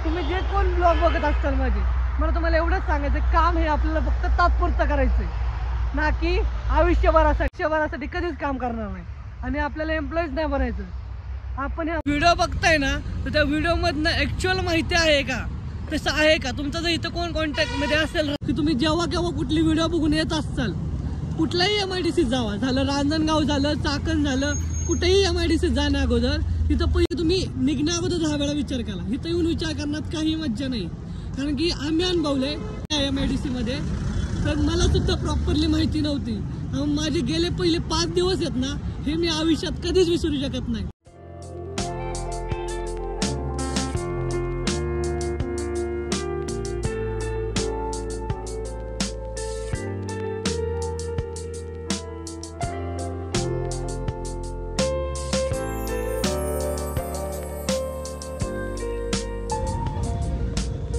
तुम्ही जे कोण ब्लॉग बघत असाल माझे, मला तुम्हाला एवढंच सांगायचं, काम हे आपल्याला फक्त तात्पुरतं करायचंय, ना की आयुष्यभरासाठी कधीच काम करणार नाही आणि आपल्याला एम्प्लॉईज नाही बनायचं. आपण हा व्हिडिओ बघताय ना, तर त्या व्हिडिओ मधनं ऍक्च्युअल माहिती आहे का, तसं आहे का? तुमचं जर इथं कोण कॉन्टॅक्ट मध्ये असेल की तुम्ही जेव्हा केव्हा कुठली व्हिडिओ बघून येत असाल, कुठलाही MIDC जावा, झालं रांजणगाव झालं, चाकण झालं, कुठेही MIDC जाण्या अगोदर तिथं पहिले तुम्ही निघण्या अगोदर 10 वेळा विचार करा. इथं येऊन विचार करण्यात काही मज्जा नाही, कारण की आम्ही अनुभवलंय MIDC मध्ये. तर मला सुद्धा प्रॉपरली माहिती नव्हती. माझे गेले पहिले 5 दिवस आहेत ना, हे मी आयुष्यात कधीच विसरू शकत नाही.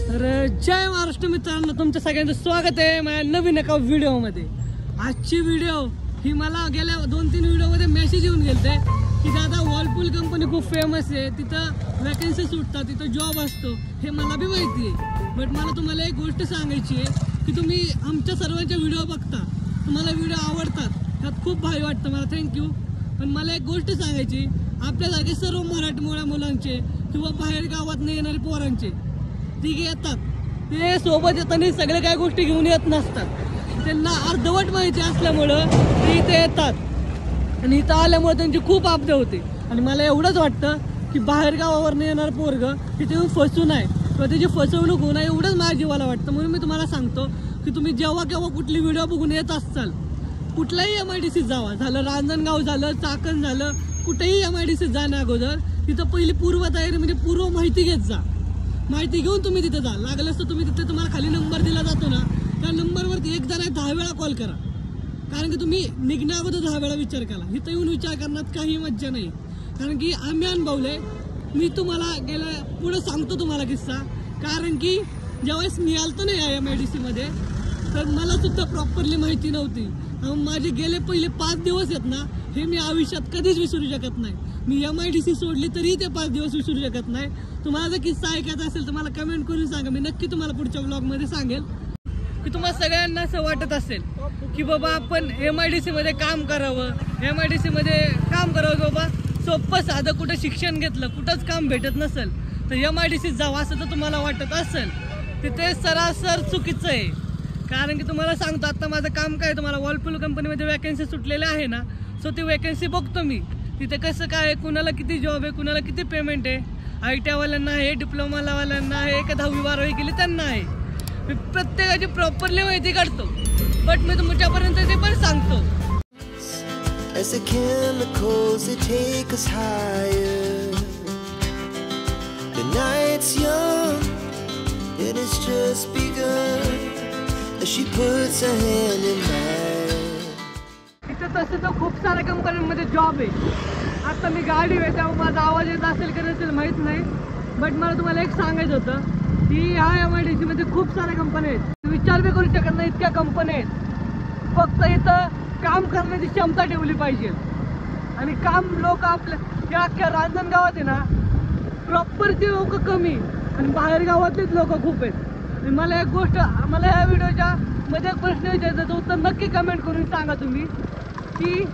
तर जय महाराष्ट्र मित्रांनो, तुमच्या सगळ्यांचं स्वागत आहे माझ्या नवीन एका व्हिडिओमध्ये. आजची व्हिडिओ ही मला गेल्या 2-3 व्हिडिओमध्ये मेसेज येऊन गेलते की दादा वर्लपूल कंपनी खूप फेमस आहे, तिथं वॅकन्सी सुटतात, तिथं जॉब असतो. हे मला बी माहिती आहे, बट मला तुम्हाला एक गोष्ट सांगायची आहे की तुम्ही आमच्या सर्वांच्या व्हिडिओ बघता, तुम्हाला व्हिडिओ आवडतात, त्यात खूप भारी वाटतं मला, थँक्यू. पण मला एक गोष्ट सांगायची, आपल्यासारखे सर्व मराठमोळ्या मुलांचे किंवा बाहेर गावात नाही येणारे पोरांचे तिघे येतात, ते सोबत येताना सगळे काही गोष्टी घेऊन येत नसतात. त्यांना अर्धवट माहिती असल्यामुळं ते इथे येतात आणि इथं आल्यामुळे त्यांची खूप आपदा होते. आणि मला एवढंच वाटतं की बाहेर गावावर येणार पोरग तिथे येऊन फसू नये किंवा त्याची फसवणूक होऊ नये, एवढंच माझ्या जीवाला वाटतं. म्हणून मी तुम्हाला सांगतो की तुम्ही जेव्हा केव्हा कुठली व्हिडिओ बघून येत असाल, कुठलाही MIDC जावा, झालं रांजणगाव झालं, चाकण झालं, कुठेही MIDC जाण्या अगोदर तिथं पहिली पूर्वतयारी म्हणजे पूर्व माहिती घेत जा. माहिती घेऊन तुम्ही तिथे जा. लागलं असतं तुम्ही तिथे, तुम्हाला खाली नंबर दिला जातो ना, त्या नंबरवरती एकदा नाही 10 वेळा कॉल करा, कारण की तुम्ही निघण्या अगोदर 10 वेळा विचार करा. इथं येऊन विचार करण्यात काही मज्जा नाही, कारण की आम्ही अनुभवलंय. मी तुम्हाला गेल्या पुढे सांगतो तुम्हाला किस्सा, कारण की ज्यावेळेस मी आलतो ना या MIDC मध्ये, तर मला सुद्धा प्रॉपरली माहिती नव्हती. माझे गेले पहिले 5 दिवस आहेत ना, हे मी आयुष्यात कधीच विसरू शकत नाही. मी MIDC सोडली तरी ते 5 दिवस विसरू शकत नाही. तुम्हाला जर किस्सा ऐकायचा असेल तर मला कमेंट करून सांगा, मी नक्की तुम्हाला पुढच्या ब्लॉगमध्ये सांगेल. की तुम्हाला सगळ्यांना असं वाटत असेल की बाबा आपण MIDC मध्ये काम करावं, MIDC मध्ये काम करावं बाबा, सोपं साधं, कुठं शिक्षण घेतलं कुठंच काम भेटत नसेल तर MIDC जावं असं तर तुम्हाला वाटत असेल, तिथे सरासर चुकीचं आहे. कारण की तुम्हाला सांगतो, आता माझं काम काय, तुम्हाला वर्लपूल कंपनीमध्ये वॅकन्सी सुटलेल्या आहे ना, सो ती वॅकन्सी बघतो मी. तिथे कसं काय आहे, कुणाला किती जॉब आहे, कुणाला किती पेमेंट आहे, ITI वाल्यांना आहे, डिप्लोमावाल्यांना आहे, का 10वी-12वी केली त्यांना आहे. मी प्रत्येकाची प्रॉपरली माहिती काढतो, बट मी तुमच्यापर्यंत ते पण सांगतो. As the chemicals they take us higher, the night's young and it's just begun, as she puts her hand in mine. इथं तसं तर खूप साऱ्या कंपन्यांमध्ये जॉब आहे. आता मी गाडी आहे त्यामुळे माझा आवाज येत असेल की नसेल माहीत नाही, बट मला तुम्हाला एक सांगायचं होतं की ह्या MIDC मध्ये खूप साऱ्या कंपन्या आहेत. विचार बी करू शकत नाही इतक्या कंपन्या आहेत. फक्त इथं काम करण्याची क्षमता ठेवली पाहिजे. आणि काम लोक आपल्या या अख्ख्या रांजणगावात आहे ना, प्रॉपरचे लोक कमी आणि बाहेर गावातलेच लोक खूप आहेत. आणि मला एक गोष्ट, मला ह्या व्हिडिओच्या मध्ये एक प्रश्न विचारायचा, उत्तर नक्की कमेंट करून सांगा तुम्ही की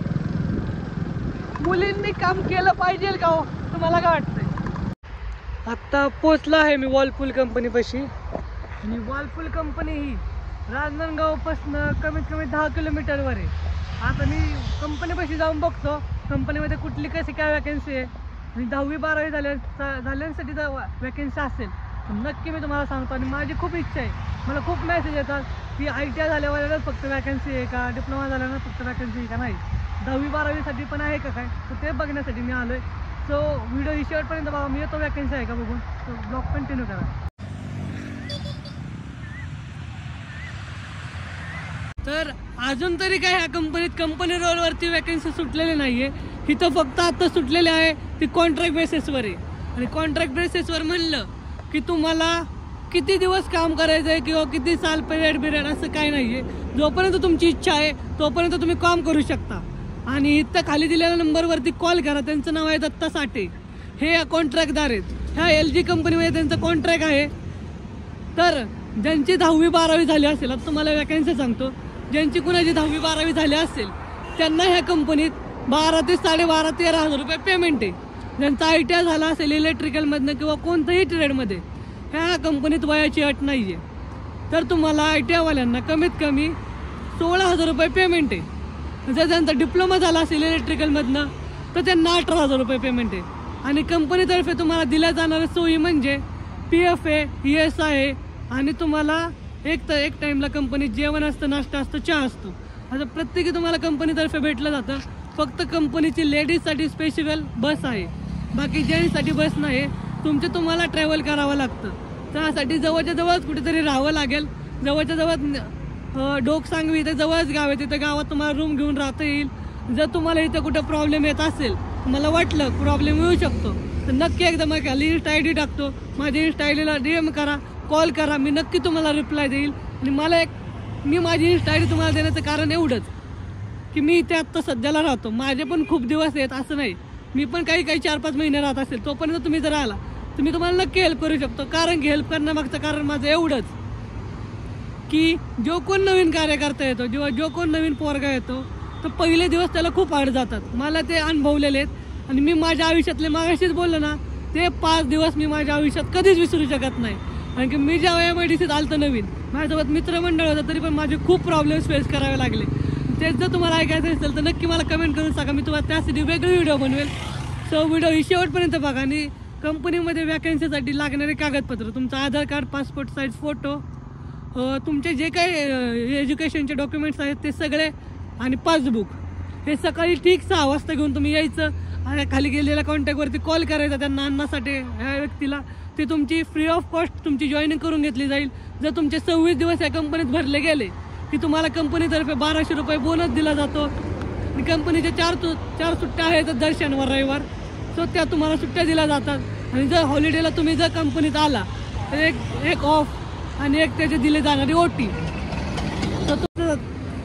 मुलींनी काम केलं पाहिजे का हो? तुम्हाला काय वाटतंय? आत्ता पोचला आहे मी वर्लपूल कंपनीपाशी. आणि वर्लपूल कंपनी ही रांजणगावपासून कमीत कमी 10 किलोमीटरवर आहे. आता मी कंपनीपाशी जाऊन बघतो कंपनीमध्ये कुठली कशी काय वॅकन्सी आहे, आणि 10वी-12वी झाल्यांसाठी जर वॅकन्सी असेल तर नक्की मी तुम्हाला सांगतो. आणि माझी खूप इच्छा आहे, मला खूप मेसेज येतात की ITI झाल्यावरच फक्त वॅकन्सी आहे का, डिप्लोमा झाल्यावर फक्त वॅकन्सी आहे का, नाही 10वी-12वीसाठी पण आहे का काय, तर ते बघण्यासाठी मी आलो आहे. सो व्हिडिओ ही शेवटपर्यंत बघा, मी येतो वॅकन्सी आहे का बघून. सो ब्लॉग कंटिन्यू करा. तर अजून तरी काय ह्या कंपनी रोलवरती वॅकन्सी सुटलेली नाही आहे. इथं फक्त आता सुटलेली आहे ती कॉन्ट्रॅक्ट बेसिसवर आहे. आणि कॉन्ट्रॅक्ट बेसिसवर म्हणलं की तुम्हाला किती दिवस काम करायचं आहे किंवा किती साल पिरियड असं काही नाही आहे. जोपर्यंत तुमची इच्छा आहे तोपर्यंत तुम्ही काम करू शकता. आणि इथं खाली दिलेल्या नंबरवरती कॉल करा, त्यांचं नाव आहे दत्ता साठे, हे कॉन्ट्रॅक्टदार आहेत. ह्या LG कंपनीमध्ये त्यांचं कॉन्ट्रॅक्ट आहे. तर ज्यांची 10वी 12वी झाली असेल, आता तुम्हाला वॅकन्सी सांगतो, ज्यांची कुणाची 10वी 12वी झाली असेल त्यांना ह्या कंपनीत 12 ते 12.5 13,000 रुपये पेमेंट आहे. ज्यांचा ITI झाला असेल इलेक्ट्रिकलमधनं किंवा कोणत्याही ट्रेडमध्ये, ह्या कंपनीत वयाची अट नाही आहे. तर तुम्हाला ITI वाल्यांना कमीत कमी 16,000 रुपये पेमेंट आहे. जर त्यांचा डिप्लोमा झाला असेल इलेक्ट्रिकलमधनं तर त्यांना 18,000 रुपये पेमेंट आहे. आणि कंपनीतर्फे तुम्हाला दिल्या जाणाऱ्या सोयी म्हणजे PF आहे, ESI आहे आणि तुम्हाला एक टाईमला कंपनीत जेवण असतं, नाश्ता असतो, चहा असतो. असं प्रत्येकी तुम्हाला कंपनीतर्फे भेटलं जातं. फक्त कंपनीची लेडीजसाठी स्पेशल बस आहे, बाकी जेंट्ससाठी बस नाही. तुम्हाला ट्रॅव्हल करावं लागतं. त्यासाठी जवळच्या जवळच कुठेतरी राहावं लागेल. जवळच्या जवळ डोकसांगवी इथे जवळच गाव आहे, तिथं गावात तुम्हाला रूम घेऊन राहता येईल. जर तुम्हाला इथं कुठं प्रॉब्लेम येत असेल, मला वाटलं प्रॉब्लेम येऊ शकतो, तर नक्की एकदा मग खाली Insta ID टाकतो, माझ्या Insta IDला DM करा, कॉल करा, मी नक्की तुम्हाला रिप्लाय देईल. आणि मी माझी Insta ID तुम्हाला देण्याचं कारण एवढंच की मी इथे आत्ता सध्याला राहतो. माझे पण खूप दिवस आहेत असं नाही, मी पण काही 4-5 महिने राहत असेल. तोपर्यंत तुम्ही जर आला तर मी तुम्हाला नक्की हेल्प करू शकतो. कारण की हेल्प करण्यामागचं कारण माझं एवढंच की जो कोण नवीन कार्यकर्ता येतो, जो कोण नवीन पोरगा येतो, तर पहिले दिवस त्याला खूप हार्ड जातात. मला ते अनुभवलेले आहेत. आणि मी माझ्या आयुष्यातले मागाशीच बोललो ना, ते 5 दिवस मी माझ्या आयुष्यात कधीच विसरू शकत नाही. कारण की मी जेव्हा MIDCत आलतो नवीन, माझ्यासोबत मित्रमंडळ होतं, तरी पण माझे खूप प्रॉब्लेम्स फेस करावे लागले. तेच जर तुम्हाला ऐकायचं असेल तर नक्की मला कमेंट करून सांगा, मी तुम्हाला त्यासाठी वेगळी व्हिडिओ बनवेल. सो व्हिडिओ ही शेवटपर्यंत बघा. आणि कंपनीमध्ये वॅकन्सीसाठी लागणारे कागदपत्र, तुमचं आधार कार्ड, पासपोर्ट साईज फोटो, तुमचे जे काही एज्युकेशनचे डॉक्युमेंट्स आहेत ते सगळे, आणि पासबुक, हे सकाळी ठीक 6 वाजता घेऊन तुम्ही यायचं. खाली गेलेल्या कॉन्टॅक्टवरती कॉल करायचा त्यांना आणण्यासाठी, ह्या व्यक्तीला. ते तुमची फ्री ऑफ कॉस्ट तुमची जॉईनिंग करून घेतली जाईल. जर तुमचे 26 दिवस या कंपनीत भरले गेले की तुम्हाला कंपनीतर्फे 1200 रुपये बोनस दिला जातो. आणि कंपनीच्या 4 सुट्ट्या आहेत दर शनिवार रविवार, सो त्या तुम्हाला सुट्ट्या दिल्या जातात. आणि जर हॉलिडेला तुम्ही जर कंपनीत आला तर एक ऑफ आणि एक त्याचे दिले जाणारी OT. तर तुमचं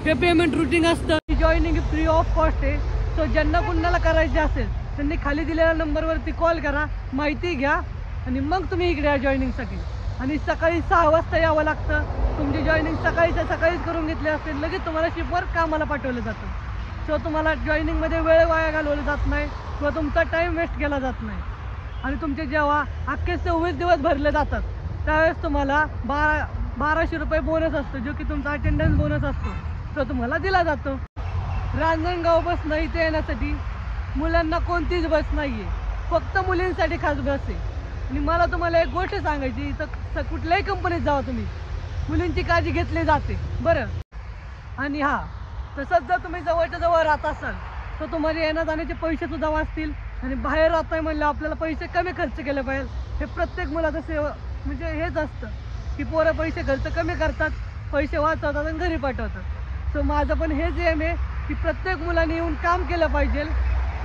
हे पेमेंट रुटीन असतं. जॉईनिंग फ्री ऑफ कॉस्ट आहे. सो ज्यांना कुणाला करायचे असेल त्यांनी खाली दिलेल्या नंबरवरती कॉल करा, माहिती घ्या आणि मग तुम्ही इकडे या जॉईनिंगसाठी. आणि सकाळी 6 वाजता यावं लागतं. तुमची जॉईनिंग सकाळीच करून घेतली असेल, लगेच तुम्हाला शिपवर कामाला पाठवलं जातं. सो तुम्हाला जॉईनिंगमध्ये वेळ वाया घालवला जात नाही किंवा तुमचा टाईम वेस्ट केला जात नाही. आणि तुमचे जेव्हा अख्खे 26 दिवस भरले जातात त्यावेळेस तुम्हाला 1200 रुपये बोनस असतो, जो की तुमचा अटेंडन्स बोनस असतो, तो तुम्हाला दिला जातो. रांजणगाव बस नाही इथे येण्यासाठी मुलांना कोणतीच बस नाही आहे, फक्त मुलींसाठी खास बस आहे. आणि मला तुम्हाला एक गोष्ट सांगायची, इथं कुठल्याही कंपनीत जावा तुम्ही, मुलींची काळजी घेतली जाते बरं. आणि तसंच जर तुम्ही जवळच्या जवळ राहत असाल तर तुम्हाला येण्या जाण्याचे पैसे सुद्धा वाचतील. आणि बाहेर राहताय म्हणलं आपल्याला पैसे कमी खर्च केले पाहिजे. हे प्रत्येक मुलाचं म्हणजे हेच असतं की पोरं पैसे खर्च कमी करतात, पैसे वाचवतात आणि घरी पाठवतात. सो माझं पण हेच एम आहे की प्रत्येक मुलाने येऊन काम केलं पाहिजे.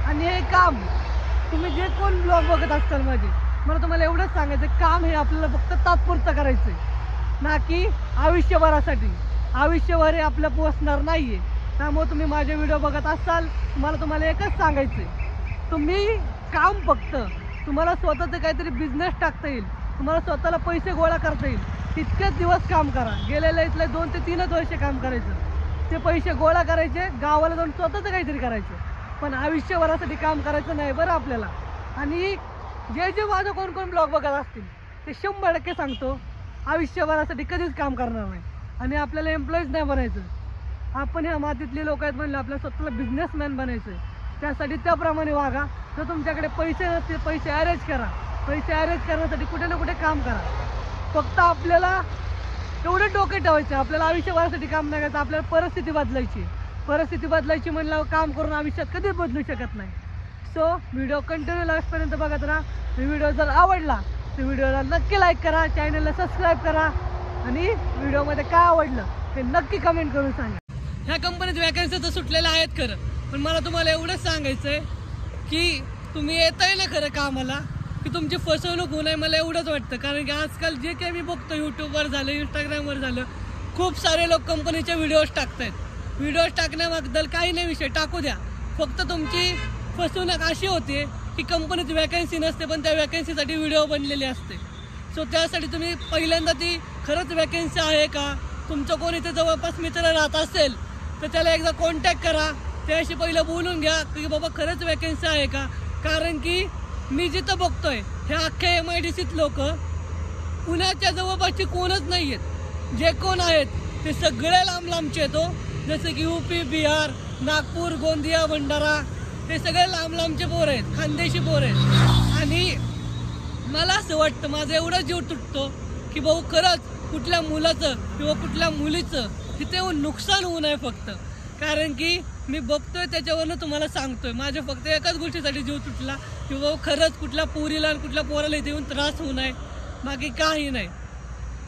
आणि हे काम तुम्ही जे कोण ब्लॉग बघत असाल माझे, मला तुम्हाला एवढंच सांगायचं, काम हे आपल्याला फक्त तात्पुरतं करायचं आहे, ना की आयुष्यभरासाठी. आयुष्यभर हे आपलं पोचणार नाही आहे. त्यामुळे तुम्ही माझे व्हिडिओ बघत असाल, तुम्हाला एकच सांगायचं आहे, तुम्ही काम फक्त तुम्हाला स्वतःचं काहीतरी बिझनेस टाकता येईल, तुम्हाला स्वतःला पैसे गोळा करता येईल, तितकेच दिवस काम करा. गेलेल्या इथले 2 ते 3 वर्ष काम करायचं, ते पैसे गोळा करायचे, गावाला जाऊन स्वतःचं काहीतरी करायचं, पण आयुष्यभरासाठी काम करायचं नाही बरं आपल्याला. आणि जे माझं कोण ब्लॉग बघत असतील ते 100% सांगतो, आयुष्यभरासाठी कधीच काम करणार नाही. आणि आपल्याला एम्प्लॉईज नाही बनायचं. आपण ह्या मातीतले लोक आहेत म्हणलं, आपल्याला स्वतःला बिझनेसमॅन बनायचं आहे. त्यासाठी त्याप्रमाणे वागा. जर तुमच्याकडे पैसे नसतील, पैसे अरेंज करा. पैसे अरेंज करण्यासाठी कुठे ना कुठे काम करा. फक्त आपल्याला एवढं डोके ठेवायचं, आपल्याला आयुष्यभरासाठी काम नाही करायचं, आपल्याला परिस्थिती बदलायची म्हणल्यावर काम करून आयुष्यात कधीच बदलू शकत नाही. सो व्हिडिओ कंटिन्यू लास्टपर्यंत बघत राहा. व्हिडिओ जर आवडला तर व्हिडिओला नक्की लाईक करा, चॅनलला सबस्क्राईब करा आणि व्हिडिओमध्ये काय आवडलं ते नक्की कमेंट करून सांगा. ह्या कंपनीत वॅकन्सी तर सुटलेल्या आहेत खरं, पण मला तुम्हाला एवढंच सांगायचं आहे की तुम्ही येताय ना खरं कामाला, की तुमची फसवणूक होऊ नये. मला एवढंच वाटतं, कारण की आजकाल जे काही मी बघतो यूट्यूबवर झालं, इंस्टाग्रामवर झालं, खूप सारे लोक कंपनीचे व्हिडिओज टाकतायत. व्हिडिओज टाकण्याबद्दल काही नाही विषय, टाकू द्या. फक्त तुमची फसवणूक अशी होते की कंपनीत वॅकन्सी नसते, पण त्या वॅकन्सीसाठी व्हिडिओ बनलेले असते. सो त्यासाठी तुम्ही पहिल्यांदा ती खरंच वॅकन्सी आहे का, तुमचं कोण इथे जवळपास मित्र राहत असेल तर त्याला एकदा कॉन्टॅक्ट करा, त्याशी पहिलं बोलून घ्या की बाबा खरंच वॅकन्सी आहे का. कारण की मी जिथं बघतोय हे अख्ख्या MIDCत लोक पुण्याच्या जवळपासची कोणच नाही आहेत. जे कोण आहेत ते सगळे लांब लांबचे येतो, जसं की UP, बिहार, नागपूर, गोंदिया, भंडारा, ते सगळे लांब लांबचे पोर आहेत, खानदेशी पोर आहेत. आणि मला असं वाटतं, माझा एवढा जीव तुटतो की भाऊ खरंच कुठल्या मुलाचं किंवा कुठल्या मुलीचं तिथे नुकसान होऊ नये फक्त. कारण की मी बघतोय त्याच्यावरनं तुम्हाला सांगतोय, माझ्या फक्त एकाच गोष्टीसाठी जीव तुटला की भाऊ खरंच कुठल्या पोरीला आणि कुठल्या पोराला इथे येऊन त्रास होऊ नये, बाकी काही नाही.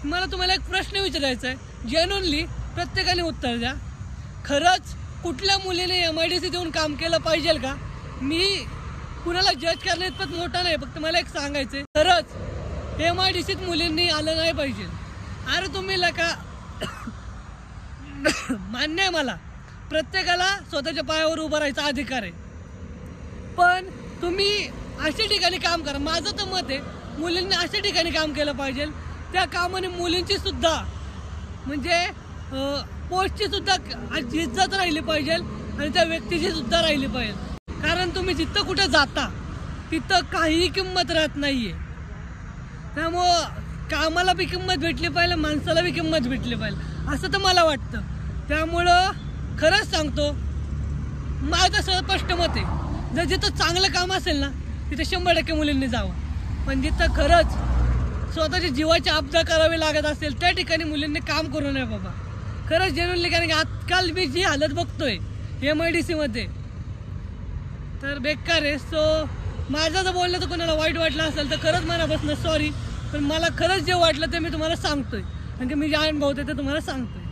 मला तुम्हाला एक प्रश्न विचारायचा आहे, जेन्युइनली प्रत्येकाने उत्तर द्या. खरंच कुठल्या मुलीने MIDC देऊन काम केलं पाहिजे का? मी कुणाला जज करण्या इतपत मोठा नाही, फक्त मला एक सांगायचं आहे, खरंच MIDCत मुलींनी आलं नाही पाहिजे. अरे तुम्ही लका मान्य आहे मला, प्रत्येकाला स्वतःच्या पायावर उभं राहायचा अधिकार आहे, पण तुम्ही अशा ठिकाणी काम करा. माझं तर मत आहे मुलींनी अशा ठिकाणी काम केलं पाहिजे, त्या कामाने मुलींची सुद्धा म्हणजे पोस्टची सुद्धा इज्जत राहिली पाहिजे आणि त्या व्यक्तीची सुद्धा राहिली पाहिजे. कारण तुम्ही जिथं कुठं जाता तिथं काही किंमत राहत नाहीये. त्यामुळं कामाला बी किंमत भेटली पाहिजे, माणसाला बी किंमत भेटली पाहिजे, असं तर मला वाटतं. त्यामुळं खरंच सांगतो, माझं स्पष्ट मत आहे, जर जिथं चांगलं काम असेल ना तिथे 100% मुलींनी जावं. पण जिथं खरंच स्वतःची जीवाची आपदा करावी लागत असेल त्या ठिकाणी मुलींनी काम करू नये बाबा, खरंच जेन्युइनली. कारण की आजकाल मी जी हालत बघतोय MIDCमध्ये तर बेकार आहे. सो माझं जर बोललं तर कोणाला वाईट वाटलं असेल तर खरंच मनापासून सॉरी, पण मला खरंच जे वाटलं ते मी तुम्हाला सांगतोय, कारण की मी जे अनुभव होते ते तुम्हाला सांगतोय,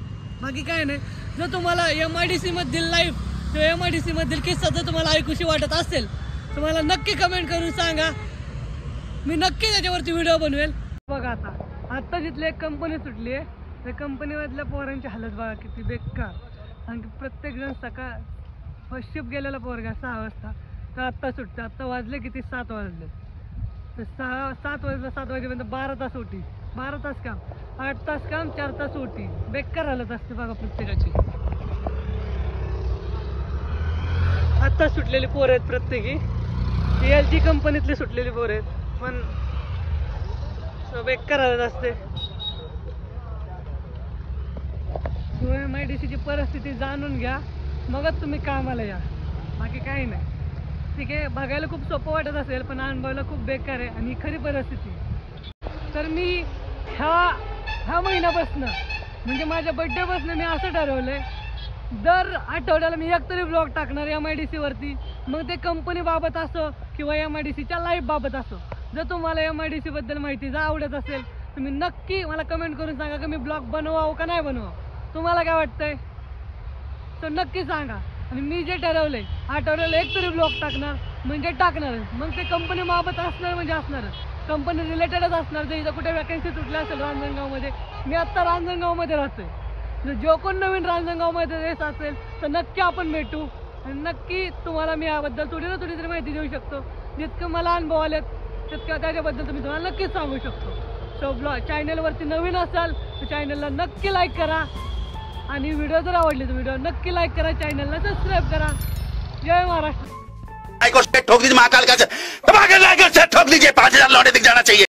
बाकी काय नाही. जर तुम्हाला MIDCमधील लाईफ किंवा MIDCमधील किस्सा जर तुम्हाला ऐकूशी वाटत असेल तर मला नक्की कमेंट करून सांगा, मी नक्की त्याच्यावरती व्हिडिओ बनवेल. बघा आता जिथली एक कंपनी सुटली आहे, त्या कंपनीमधल्या पोरांची हालत बघा किती बेकार. आणि प्रत्येकजण सकाळ फर्स्ट शिफ्ट गेलेला पोरगा 6 वाजता तर आत्ता सुटतं. आत्ता वाजले किती 7 वाजले, तर 7 वाजेपर्यंत 12 तास ओटी, 12 तास काम, 8 तास काम, 4 तास ओटी. बेकार हालत असते बघा प्रत्येकाची. आत्ता सुटलेली पोर आहेत प्रत्येकी, LG कंपनीतली सुटलेली पोर आहेत, पण बेकार हालत असते. MIDCची परिस्थिती जाणून घ्या, मगच तुम्ही कामाला या, बाकी काही नाही. ठीक आहे, बघायला खूप सोपं वाटत असेल पण अनुभवायला खूप बेकार आहे आणि खरी परिस्थिती. तर मी ह्या महिन्यापासून म्हणजे माझ्या बड्डेपासून मी असं ठरवलंय, दर आठवड्याला मी एक तरी ब्लॉग टाकणार MIDCवरती. मग ते कंपनीबाबत असो किंवा MIDCच्या लाईफ बाबत असो. जर तुम्हाला MIDCबद्दल माहिती जर आवडत असेल तर मी नक्की मला कमेंट करून सांगा की मी ब्लॉग बनवावं का नाही बनवावं, तुम्हाला काय वाटतंय तर नक्की सांगा. आणि मी जे ठरवलंय आठवड्याला एक तरी ब्लॉग टाकणार म्हणजे टाकणार. मग ते कंपनीबाबत असणार म्हणजे असणारच, कंपनी रिलेटेडच असणार. जर इथं कुठे वॅकन्सी सुटल्या असेल रांजणगावमध्ये, मी आत्ता रांजणगावमध्ये राहतोय, जर जो कोण नवीन रांजणगावमध्ये रेस असेल तर नक्की आपण भेटू आणि नक्की तुम्हाला मी याबद्दल थोडी ना थोडी तरी माहिती देऊ शकतो. जितकं मला अनुभव आलेत तितकं त्याच्याबद्दल तुम्ही तुम्हाला नक्कीच सांगू शकतो. सो चॅनलवरती नवीन असाल तर चॅनलला नक्की लाईक करा आणि व्हिडिओ जर आवडली तर व्हिडिओ नक्की लाईक करा, चॅनलला सबस्क्राईब करा. जय महाराष्ट्र. ठोक दीजिए महाकाल का ठोक दीजिए, 5000 लौटे दिख जाना चाहिए.